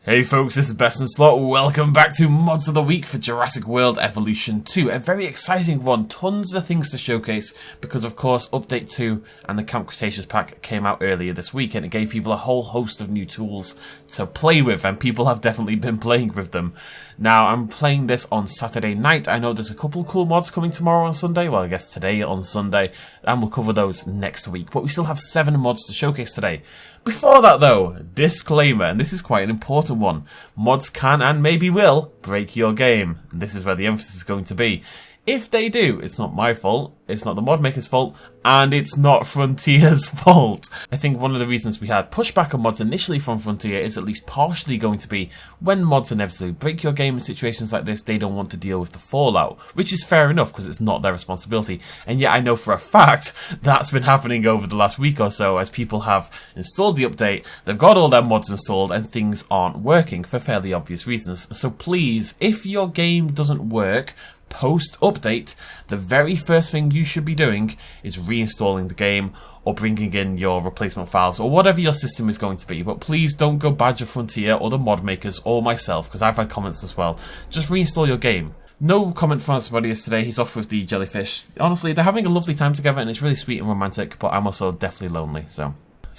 Hey folks, this is BestInSlot. Welcome back to Mods of the Week for Jurassic World Evolution 2. A very exciting one, tons of things to showcase because of course Update 2 and the Camp Cretaceous pack came out earlier this week and it gave people a whole host of new tools to play with, and people have definitely been playing with them. Now I'm playing this on Saturday night. I know there's a couple cool mods coming tomorrow on Sunday, well I guess today on Sunday, and we'll cover those next week. But we still have 7 mods to showcase today. Before that though, disclaimer, and this is quite an important one. Mods can and maybe will break your game. And this is where the emphasis is going to be. If they do, it's not my fault, it's not the mod maker's fault, and it's not Frontier's fault. I think one of the reasons we had pushback on mods initially from Frontier is at least partially going to be when mods inevitably break your game in situations like this, they don't want to deal with the fallout, which is fair enough because it's not their responsibility. And yet I know for a fact that's been happening over the last week or so as people have installed the update, they've got all their mods installed and things aren't working for fairly obvious reasons. So please, if your game doesn't work post-update, the very first thing you should be doing is reinstalling the game or bringing in your replacement files or whatever your system is going to be. But please don't go badger Frontier or the mod makers or myself, because I've had comments as well. Just reinstall your game. No comment from somebody yesterday, he's off with the jellyfish. Honestly, they're having a lovely time together and it's really sweet and romantic, but I'm also definitely lonely, so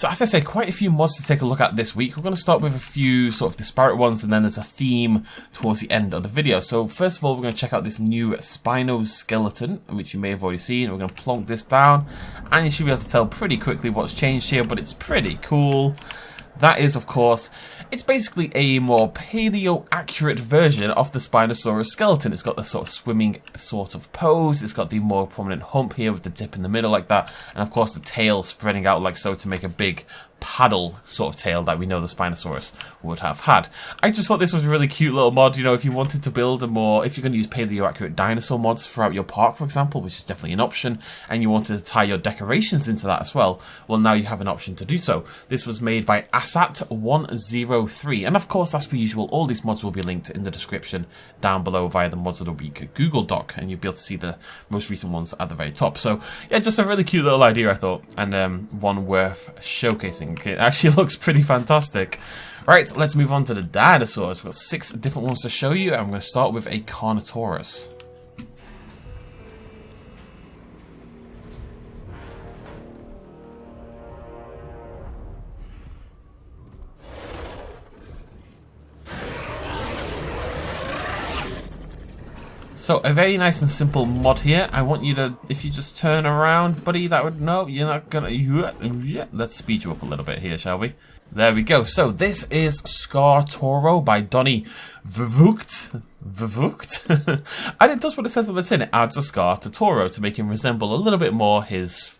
as I say, quite a few mods to take a look at this week. We're going to start with a few sort of disparate ones and then there's a theme towards the end of the video. So first of all, we're going to check out this new Spinoskeleton, which you may have already seen. We're going to plonk this down and you should be able to tell pretty quickly what's changed here, but it's pretty cool. That is, of course, it's basically a more paleo-accurate version of the Spinosaurus skeleton. It's got the sort of swimming sort of pose, it's got the more prominent hump here with the dip in the middle like that, and of course the tail spreading out like so to make a big paddle sort of tail that we know the Spinosaurus would have had. I just thought this was a really cute little mod. You know, if you wanted to build a more, if you're going to use paleo-accurate dinosaur mods throughout your park, for example, which is definitely an option, and you wanted to tie your decorations into that as well, well now you have an option to do so. This was made by Asat103, and of course, as per usual, all these mods will be linked in the description down below via the Mods of the Week Google Doc, and you'll be able to see the most recent ones at the very top. So yeah, just a really cute little idea, I thought, and one worth showcasing. It actually looks pretty fantastic. Right, let's move on to the dinosaurs. We've got 6 different ones to show you, and I'm going to start with a Carnotaurus. So a very nice and simple mod here. I want you to, if you just turn around, buddy, that would, no, you're not gonna, yeah, let's speed you up a little bit here, shall we? There we go. So this is Toro by Donny Vervoekt. And it does what it says on the tin. It adds a scar to Toro to make him resemble a little bit more his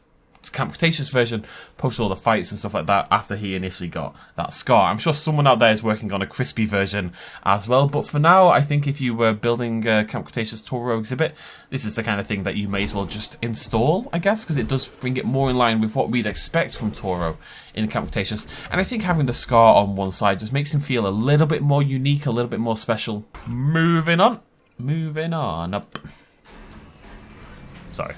Camp Cretaceous version, post all the fights and stuff like that after he initially got that scar. I'm sure someone out there is working on a crispy version as well, but for now I think if you were building a Camp Cretaceous Toro exhibit, this is the kind of thing that you may as well just install, I guess, because it does bring it more in line with what we'd expect from Toro in Camp Cretaceous. And I think having the scar on one side just makes him feel a little bit more unique, a little bit more special. Moving on up. Sorry.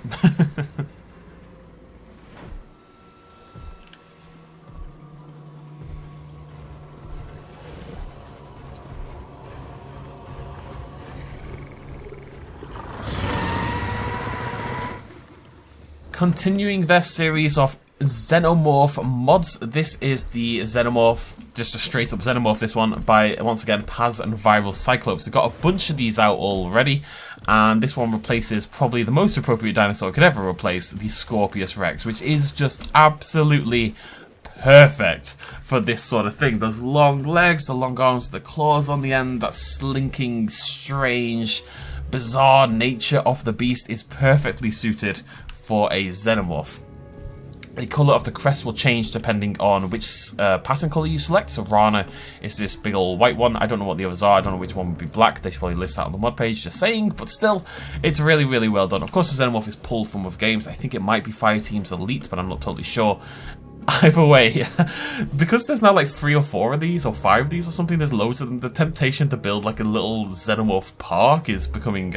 Continuing their series of Xenomorph mods, this is the Xenomorph, just a straight up Xenomorph, this one, by, once again, Paz and Viral Cyclops. They've got a bunch of these out already, and this one replaces probably the most appropriate dinosaur it could ever replace, the Scorpius Rex, which is just absolutely perfect for this sort of thing. Those long legs, the long arms, the claws on the end, that slinking, strange, bizarre nature of the beast is perfectly suited for a Xenomorph. The colour of the crest will change depending on which pattern colour you select. So Rana is this big old white one. I don't know what the others are. I don't know which one would be black. They should probably list that on the mod page, just saying. But still, it's really, really well done. Of course, the Xenomorph is pulled from other games. I think it might be Fireteam's Elite, but I'm not totally sure. Either way, because there's now like 3 or 4 of these, or 5 of these or something, there's loads of them, the temptation to build like a little Xenomorph park is becoming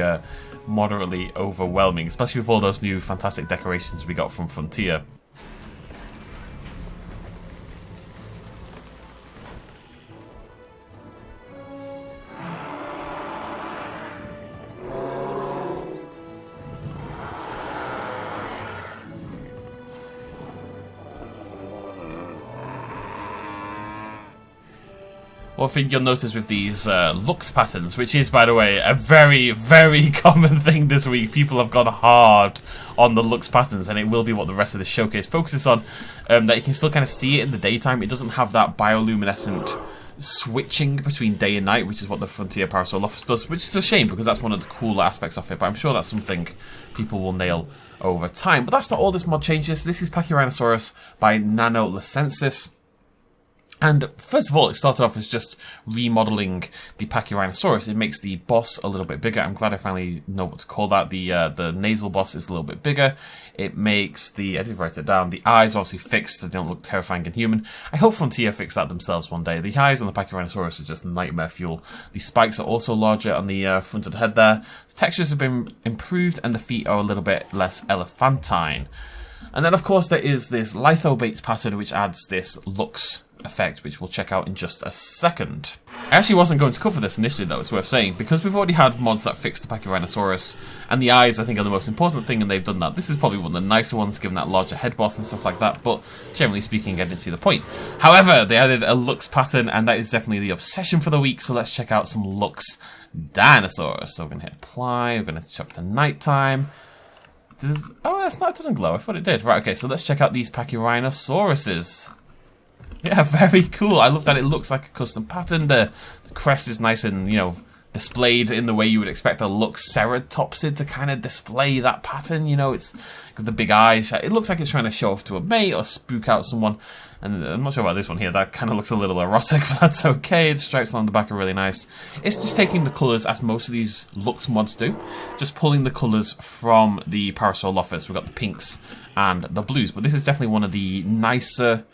moderately overwhelming, especially with all those new fantastic decorations we got from Frontier. One thing you'll notice with these Lux patterns, which is, by the way, a very, very common thing this week. People have gone hard on the Lux patterns, and it will be what the rest of the showcase focuses on. That you can still kind of see it in the daytime. It doesn't have that bioluminescent switching between day and night, which is what the Frontier Parasaurolophus does, which is a shame because that's one of the cooler aspects of it, but I'm sure that's something people will nail over time. But that's not all this mod changes. This is Pachyrhinosaurus by Nanolucensis. And first of all, it started off as just remodeling the Pachyrhinosaurus. It makes the boss a little bit bigger. I'm glad I finally know what to call that. The nasal boss is a little bit bigger. It makes I did write it down. The eyes are obviously fixed. They don't look terrifying and human. I hope Frontier fix that themselves one day. The eyes on the Pachyrhinosaurus are just nightmare fuel. The spikes are also larger on the front of the head there. The textures have been improved and the feet are a little bit less elephantine. And then, of course, there is this lithobates pattern, which adds this Lux effect, which we'll check out in just a second. I actually wasn't going to cover this initially, though, it's worth saying, because we've already had mods that fix the Pachyrhinosaurus, and the eyes, I think, are the most important thing, and they've done that. This is probably one of the nicer ones, given that larger head boss and stuff like that, but generally speaking, I didn't see the point. However, they added a Lux pattern, and that is definitely the obsession for the week, so let's check out some Lux dinosaurs. So we're going to hit apply, we're going to check to nighttime. Oh, that's not, it doesn't glow. I thought it did. Right, okay, so let's check out these Pachyrhinosauruses. Yeah, very cool. I love that it looks like a custom pattern. The crest is nice and, displayed in the way you would expect a Lux ceratopsid to kind of display that pattern. It's got the big eyes. It looks like it's trying to show off to a mate or spook out someone. And I'm not sure about this one here. That kind of looks a little erotic, but that's okay. The stripes on the back are really nice. It's just taking the colours, as most of these Lux mods do, just pulling the colours from the Parasaurolophus. We've got the pinks and the blues, but this is definitely one of the nicer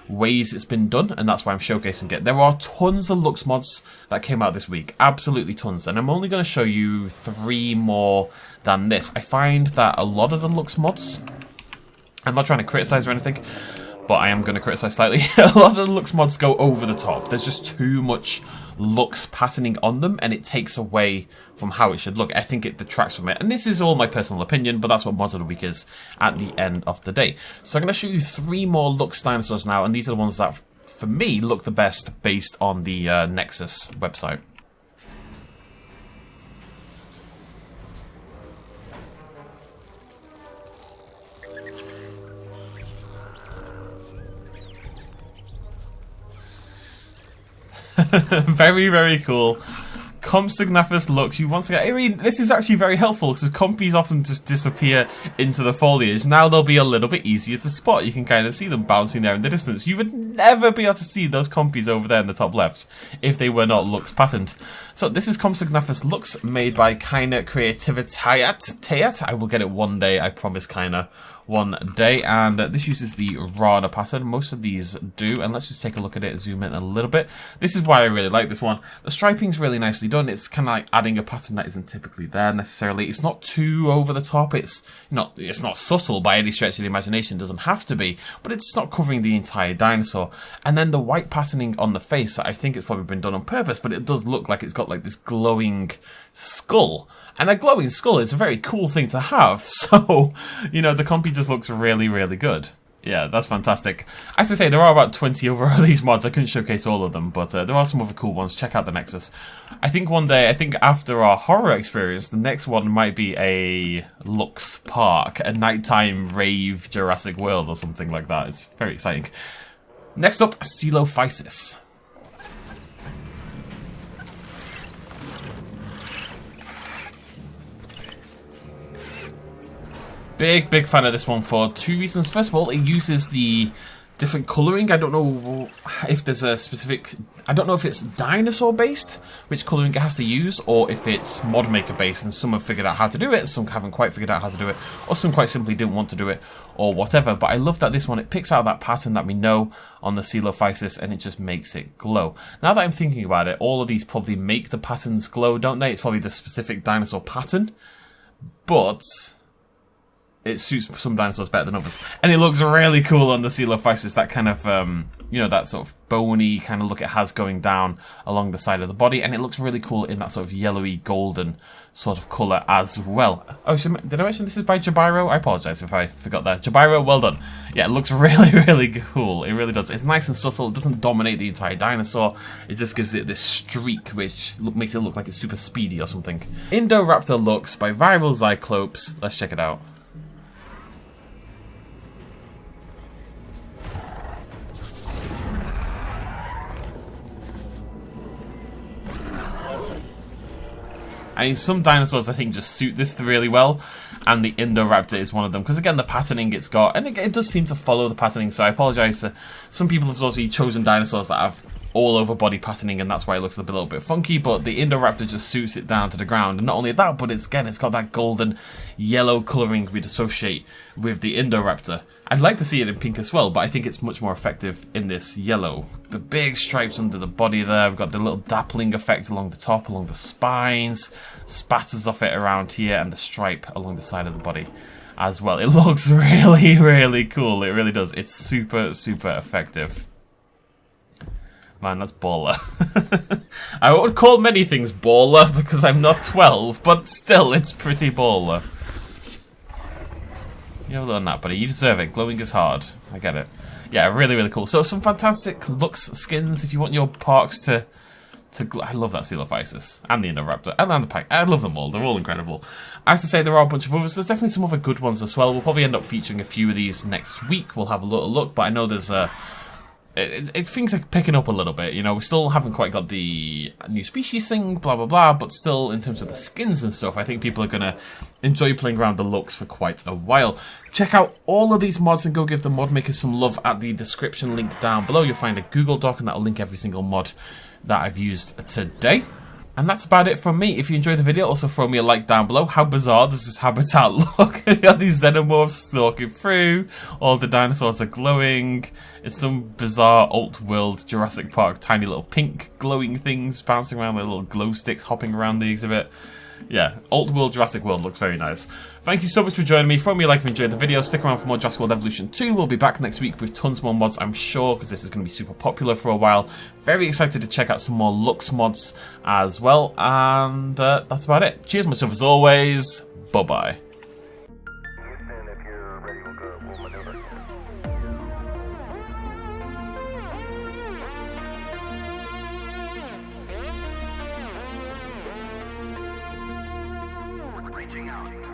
ways it's been done, and that's why I'm showcasing it. There are tons of Lux mods that came out this week, absolutely tons, and I'm only going to show you 3 more than this. I find that a lot of the Lux mods, I'm not trying to criticize or anything, but I am going to criticize slightly. A lot of the Lux mods go over the top. There's just too much Lux patterning on them, and it takes away from how it should look. I think it detracts from it, and this is all my personal opinion, but that's what Mods of the Week is at the end of the day. So I'm going to show you 3 more Lux dinosaurs now, and these are the ones that, for me, look the best based on the Nexus website. Very, very cool. Compsognathus Lux, you once again, I mean, this is actually very helpful because compies often just disappear into the foliage. Now they'll be a little bit easier to spot. You can kind of see them bouncing there in the distance. You would never be able to see those compies over there in the top left if they were not Lux patterned. So this is Compsognathus Lux, made by Kinda Creativitayat. I will get it one day, I promise, Kinda. One day, and this uses the Rana pattern. Most of these do, and let's just take a look at it and zoom in a little bit. This is why I really like this one. The striping's really nicely done. It's kind of like adding a pattern that isn't typically there necessarily. It's not too over the top. It's not subtle by any stretch of the imagination. It doesn't have to be, but it's not covering the entire dinosaur. And then the white patterning on the face, I think it's probably been done on purpose, but it does look like it's got like this glowing skull. And a glowing skull is a very cool thing to have. So, the compy just looks really, really good. Yeah, that's fantastic. As I say, there are about 20 over these mods. I couldn't showcase all of them, but there are some other cool ones. Check out the Nexus. I think one day, after our horror experience, the next one might be a Lux Park, a nighttime rave Jurassic World or something like that. It's very exciting. Next up, Coelophysis. Big fan of this one for 2 reasons. First of all, it uses the different colouring. I don't know if there's a specific... I don't know if it's dinosaur-based, which colouring it has to use, or if it's mod maker-based, and some have figured out how to do it, some haven't quite figured out how to do it, or some quite simply didn't want to do it, or whatever. But I love that this one, it picks out that pattern that we know on the Coelophysis, and it just makes it glow. Now that I'm thinking about it, all of these probably make the patterns glow, don't they? It's probably the specific dinosaur pattern, but... it suits some dinosaurs better than others. And it looks really cool on the Coelophysis, that kind of, you know, that sort of bony kind of look it has going down along the side of the body. And it looks really cool in that sort of yellowy golden sort of colour as well. Oh, did I mention this is by Jabiro? I apologise if I forgot that. Jabiro, well done. Yeah, it looks really, really cool. It really does. It's nice and subtle. It doesn't dominate the entire dinosaur. It just gives it this streak which makes it look like it's super speedy or something. INDORAPTOR LUX by Viral Cyclopes. Let's check it out. I mean, some dinosaurs I think just suit this really well, and the INDORAPTOR is one of them. Because again, the patterning it's got, and it does seem to follow the patterning, so I apologise. Some people have obviously chosen dinosaurs that have all over body patterning, and that's why it looks a little bit funky, but the INDORAPTOR just suits it down to the ground. And not only that, but it's got that golden yellow colouring we'd associate with the INDORAPTOR. I'd like to see it in pink as well, but I think it's much more effective in this yellow. The big stripes under the body there, we've got the little dappling effect along the top, along the spines, spatters off it around here, and the stripe along the side of the body as well. It looks really, really cool, it really does. It's super, super effective. Man, that's baller. I would call many things baller because I'm not 12, but still, it's pretty baller. You have a little nap, buddy. You deserve it. Glowing is hard. I get it. Yeah, really, really cool. So some fantastic Lux skins if you want your parks to I love that Coelophysis and the INDORAPTOR and the pack. I love them all. They're all incredible. I have to say there are a bunch of others. There's definitely some other good ones as well. We'll probably end up featuring a few of these next week. We'll have a little look, but I know there's things are picking up a little bit, you know. We still haven't quite got the new species thing, blah blah blah, but still in terms of the skins and stuff, I think people are gonna enjoy playing around the looks for quite a while. Check out all of these mods and go give the mod makers some love at the description link down below. You'll find a Google Doc and that'll link every single mod that I've used today. And that's about it from me. If you enjoyed the video, also throw me a like down below. How bizarre does this habitat look? You got these xenomorphs stalking through. All the dinosaurs are glowing. It's some bizarre alt-world Jurassic Park tiny little pink glowing things bouncing around like little glow sticks hopping around the exhibit. Yeah, alt-world Jurassic World looks very nice. Thank you so much for joining me. Throw me a like if you enjoyed the video. Stick around for more Jurassic World Evolution 2. We'll be back next week with tons more mods, I'm sure, because this is going to be super popular for a while. Very excited to check out some more Lux mods as well. And that's about it. Cheers, much love as always. Bye-bye. Reaching out.